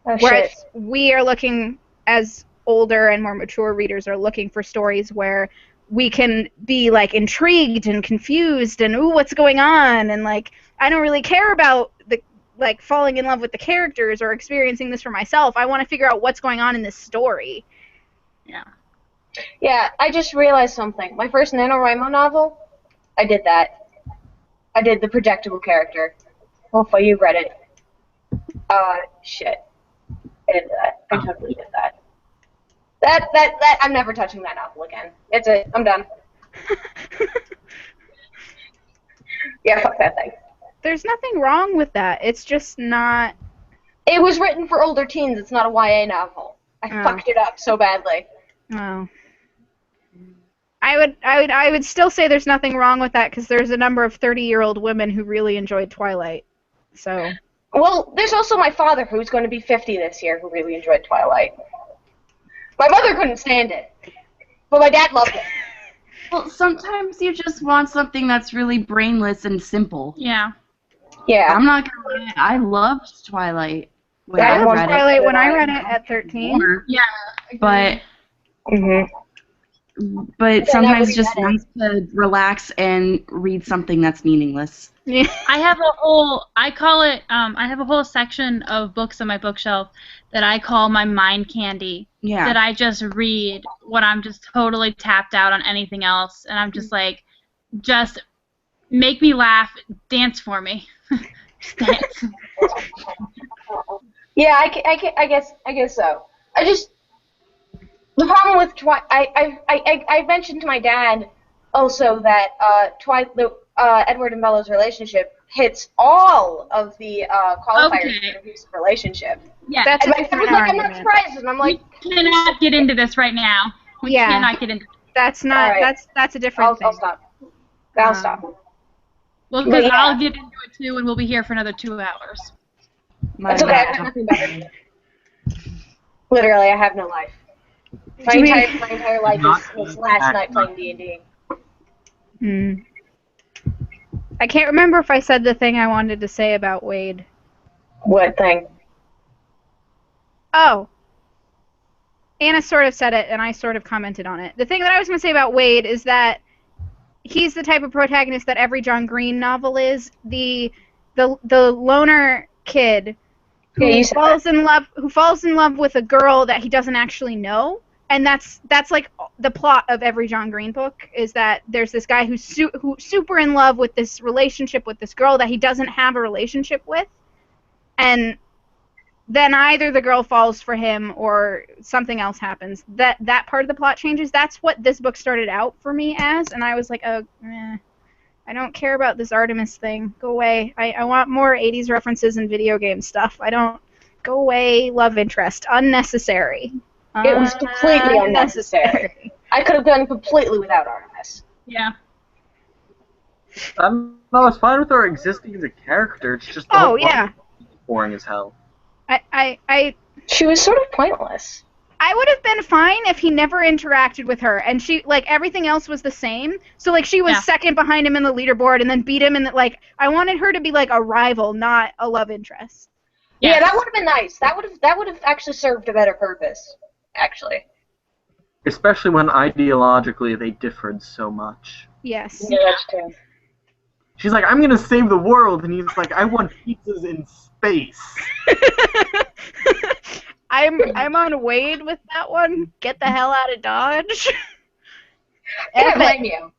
Oh, Whereas shit. we are looking, as older and more mature readers are looking for stories where we can be like intrigued and confused and ooh, what's going on, and like I don't really care about the like falling in love with the characters or experiencing this for myself. I want to figure out what's going on in this story. Yeah, I just realized something. My first NaNoWriMo novel, I did that. I did the projectable character. Hopefully you read it. Shit. I did that. I totally did that. That I'm never touching that novel again. It's it. I'm done. Yeah, fuck that thing. There's nothing wrong with that. It's just not. It was written for older teens. It's not a YA novel. I fucked it up so badly. Oh. I would still say there's nothing wrong with that because there's a number of 30-year-old women who really enjoyed Twilight. So. Well, there's also my father, who's going to be 50 this year, who really enjoyed Twilight. My mother couldn't stand it, but my dad loved it. Well, sometimes you just want something that's really brainless and simple. Yeah. Yeah. I'm not gonna lie, I loved Twilight when Yeah, I I loved read Twilight it. When I read it at 13. Yeah. But but sometimes it's just nice to relax and read something that's meaningless. Yeah. I have a whole, I have a whole section of books on my bookshelf that I call my mind candy. Yeah. That I just read when I'm just totally tapped out on anything else, and I'm just like, just make me laugh, dance for me. Just dance. Yeah, I guess so. The problem with I mentioned to my dad also that Edward and Bella's relationship hits all of the qualifiers for an abusive relationship. Yeah. That's And a my friend different was like, I'm not argument. surprised, and I'm like, We cannot get into this right now. We cannot get into That's not. All right. That's a different thing. I'll stop. I'll stop. Well, because Yeah. I'll get into it too, and we'll be here for another 2 hours. That's okay. I have nothing better. Literally, I have no life. My entire life was last night playing D&D. I can't remember if I said the thing I wanted to say about Wade. What thing? Oh. Anna sort of said it, and I sort of commented on it. The thing that I was going to say about Wade is that he's the type of protagonist that every John Green novel is. The loner kid who falls in love with a girl that he doesn't actually know, and that's like the plot of every John Green book, is that there's this guy who's super in love with this relationship with this girl that he doesn't have a relationship with, and then either the girl falls for him or something else happens. That part of the plot changes. That's what this book started out for me as, and I was like, oh, I don't care about this Artemis thing. Go away. I want more 80s references and video game stuff. Go away, love interest. Unnecessary. It was completely unnecessary. I could have done completely without Artemis. Yeah. I was fine with her existing as a character. It's just the whole plot was boring as hell. She was sort of pointless. I would have been fine if he never interacted with her, and she, like, everything else was the same. So, like, she was second behind him in the leaderboard and then beat him, and, like, I wanted her to be, like, a rival, not a love interest. Yeah, that would have been nice. That would have actually served a better purpose, actually. Especially when ideologically they differed so much. Yes. Yeah, that's true. She's like, I'm gonna save the world, and he's like, I want pizzas in space. I'm on Wade with that one. Get the hell out of Dodge. I can't blame you.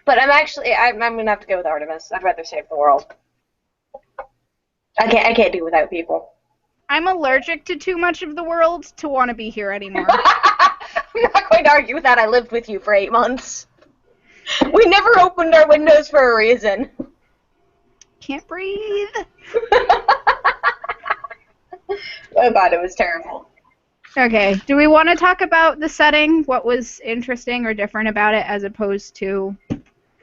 But I'm gonna have to go with Artemis. I'd rather save the world. I can't do without people. I'm allergic to too much of the world to want to be here anymore. I'm not going to argue with that. I lived with you for 8 months. We never opened our windows for a reason. Can't breathe. Oh god, it was terrible. Okay, do we want to talk about the setting? What was interesting or different about it as opposed to...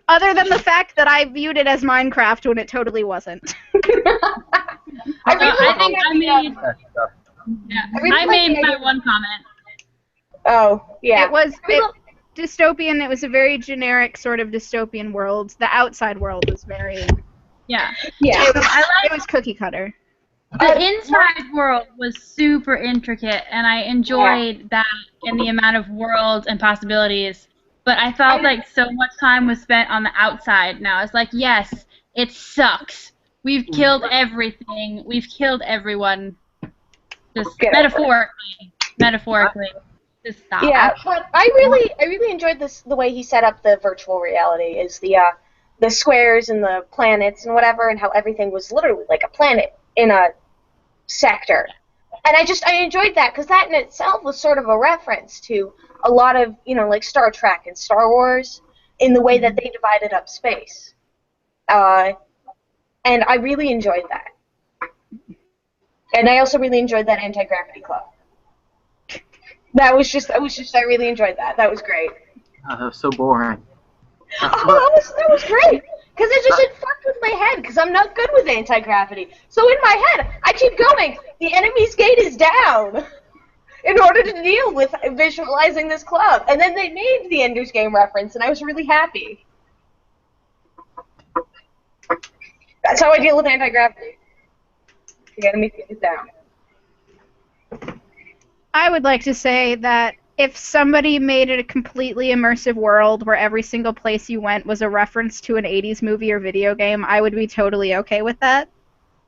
Other than the fact that I viewed it as Minecraft when it totally wasn't. I think I made my one comment. Oh, yeah. It was dystopian. It was a very generic sort of dystopian world. The outside world was very... Yeah. It was cookie cutter. The inside world was super intricate, and I enjoyed that and the amount of worlds and possibilities. But I felt like so much time was spent on the outside now. It's like, yes, it sucks. We've killed everything. We've killed everyone. Just metaphorically. Just stop. Yeah, but I really enjoyed the way he set up the virtual reality, is the squares and the planets and whatever, and how everything was literally like a planet in a sector. And I enjoyed that, because that in itself was sort of a reference to a lot of, like Star Trek and Star Wars in the way that they divided up space. And I really enjoyed that. And I also really enjoyed that anti-gravity club. I really enjoyed that. That was great. That was so boring. That was great. Because it fucked with my head, because I'm not good with anti-gravity. So in my head, I keep going, the enemy's gate is down, in order to deal with visualizing this club. And then they made the Ender's Game reference, and I was really happy. That's how I deal with anti-gravity. The enemy's gate is down. I would like to say that if somebody made it a completely immersive world where every single place you went was a reference to an 80s movie or video game, I would be totally okay with that.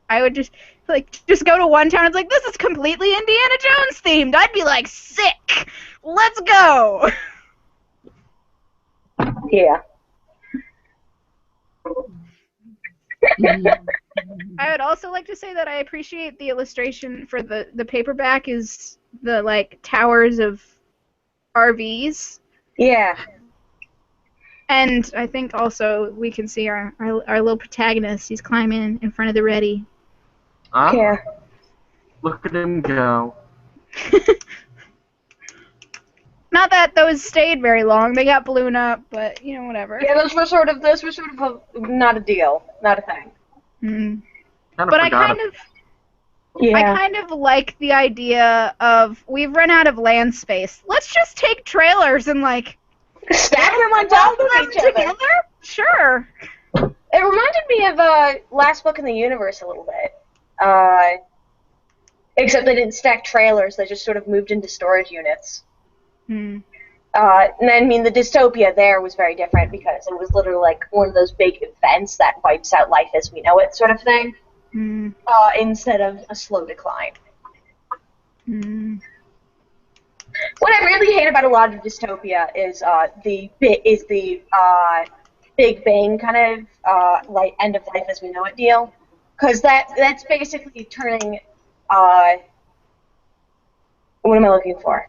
I would just go to one town and it's like, this is completely Indiana Jones themed. I'd be like, sick! Let's go! Yeah. I would also like to say that I appreciate the illustration for the paperback is the, like, towers of RVs. Yeah. And I think also we can see our little protagonist. He's climbing in front of the ready. Yeah. Look at him go. Not that those stayed very long. They got blown up, but whatever. Yeah, those were sort of not a deal, not a thing. Mm. Kind of But I forgot kind of like the idea of we've run out of land space. Let's just take trailers and stack them on top of them each other. together. Sure. It reminded me of Last Book in the Universe a little bit. Except they didn't stack trailers; they just sort of moved into storage units. Hmm. And I mean, the dystopia there was very different because it was literally like one of those big events that wipes out life as we know it, sort of thing. Hmm. Instead of a slow decline. Hmm. What I really hate about a lot of dystopia is the Big Bang kind of like end of life as we know it deal, because that's basically turning what am I looking for?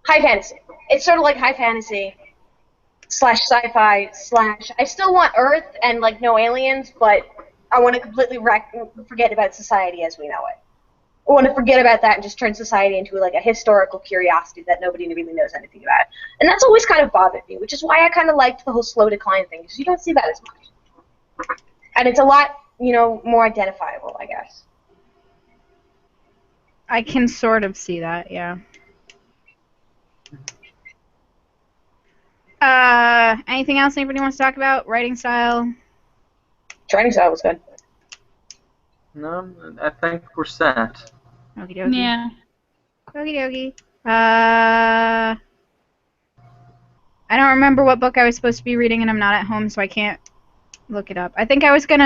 High fantasy. It's sort of like high fantasy / sci-fi / I still want Earth and like no aliens, but I want to completely forget about society as we know it. I want to forget about that and just turn society into like a historical curiosity that nobody really knows anything about. And that's always kind of bothered me, which is why I kind of liked the whole slow decline thing, because you don't see that as much. And it's a lot, more identifiable, I guess. I can sort of see that, yeah. Anything else anybody wants to talk about? Writing style? Training style was good. No, I think we're set. Okie dokie. Yeah. Okie dokie. I don't remember what book I was supposed to be reading, and I'm not at home, so I can't look it up. I think I was going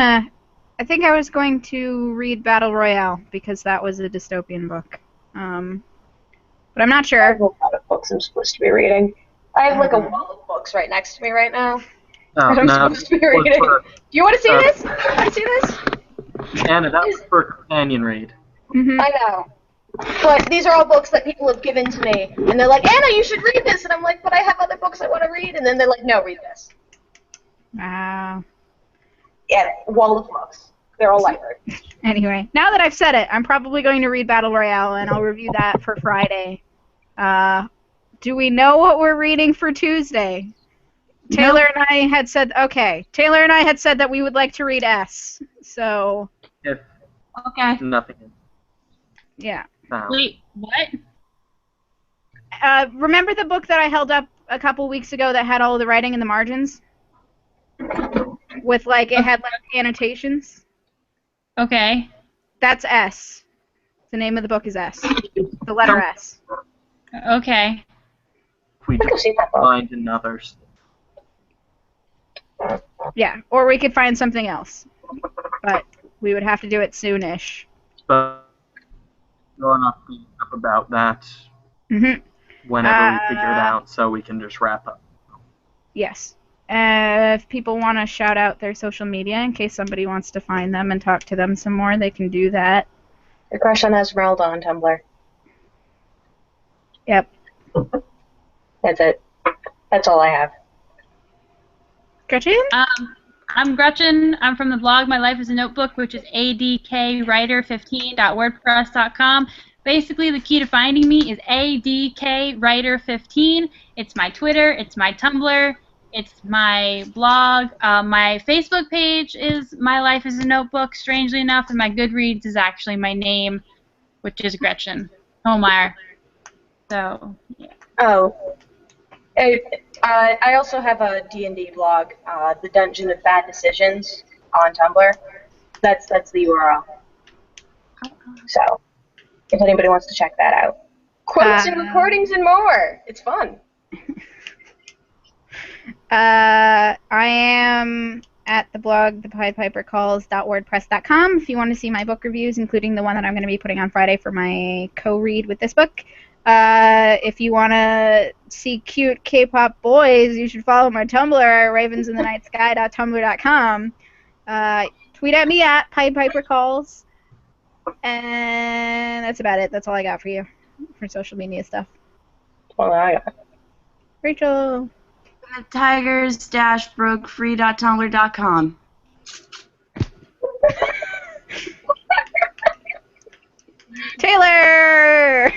to read Battle Royale, because that was a dystopian book. But I'm not I sure. have a lot of books I'm supposed to be reading. I have like a wall of books right next to me right now. Oh, that I'm supposed to be reading. Do you want to see this? Want to see this? Anna, that was for a companion read. Mm-hmm. I know. But these are all books that people have given to me. And they're like, Anna, you should read this. And I'm like, but I have other books I want to read. And then they're like, no, read this. Wow. Yeah, wall of books. They're all library. Anyway, now that I've said it, I'm probably going to read Battle Royale, and I'll review that for Friday. Do we know what we're reading for Tuesday? Taylor and I had said, Taylor and I had said that we would like to read S. So, If Okay. nothing. yeah. Wait, what? Remember the book that I held up a couple weeks ago that had all of the writing in the margins? With, it had, annotations? Okay. That's S. The name of the book is S. The letter S. Okay. If we just find another. Yeah, or we could find something else. But we would have to do it soonish. But going up about that Mm-hmm. whenever we figure it out, so we can just wrap up. Yes. If people want to shout out their social media in case somebody wants to find them and talk to them some more, they can do that. Your crush on Esmeralda on Tumblr. Yep. That's it. That's all I have. Gretchen? I'm Gretchen. I'm from the blog My Life is a Notebook, which is adkwriter15.wordpress.com. Basically, the key to finding me is adkwriter15. It's my Twitter. It's my Tumblr. It's my blog. My Facebook page is My Life is a Notebook, strangely enough, and my Goodreads is actually my name, which is Gretchen Holmeyer. So, yeah. Oh. I also have a D&D blog, The Dungeon of Bad Decisions, on Tumblr. That's the URL. So, if anybody wants to check that out. Quotes and recordings and more. It's fun. I am at the blog thepiedpipercalls.wordpress.com if you want to see my book reviews, including the one that I'm going to be putting on Friday for my co-read with this book. If you want to see cute K-pop boys, you should follow my Tumblr, ravensinthenight.tumblr.com. Tweet at me at piedpipercalls. And that's about it. That's all I got for you for social media stuff. Well, I got. Rachel. Tigers-brokefree.tumblr.com. Taylor!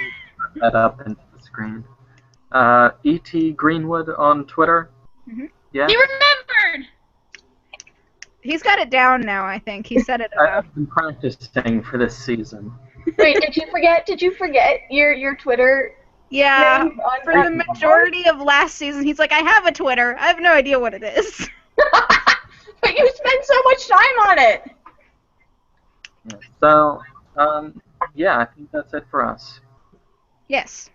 That up into the screen. E.T. Greenwood on Twitter. Mhm. Yeah. He remembered! He's got it down now, I think. He said it enough. I've been practicing for this season. Wait, did you forget your Twitter Yeah, name on for the majority of last season, he's like, I have a Twitter. I have no idea what it is. But you spend so much time on it. Yeah. So, yeah, I think that's it for us. Yes.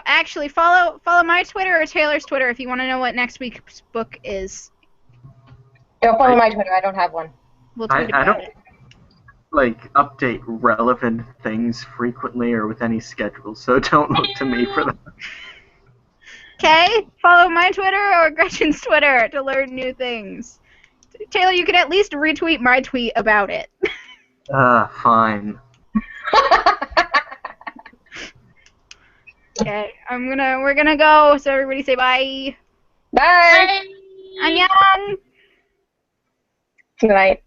Actually, follow my Twitter or Taylor's Twitter if you want to know what next week's book is. Don't follow my Twitter. I don't have one. We'll tweet I about don't it. update relevant things frequently or with any schedule, so don't look to me for that. Okay, follow my Twitter or Gretchen's Twitter to learn new things. Taylor, you can at least retweet my tweet about it. Fine. Okay, we're gonna go, so everybody say bye. Bye. Annyeong! Good night.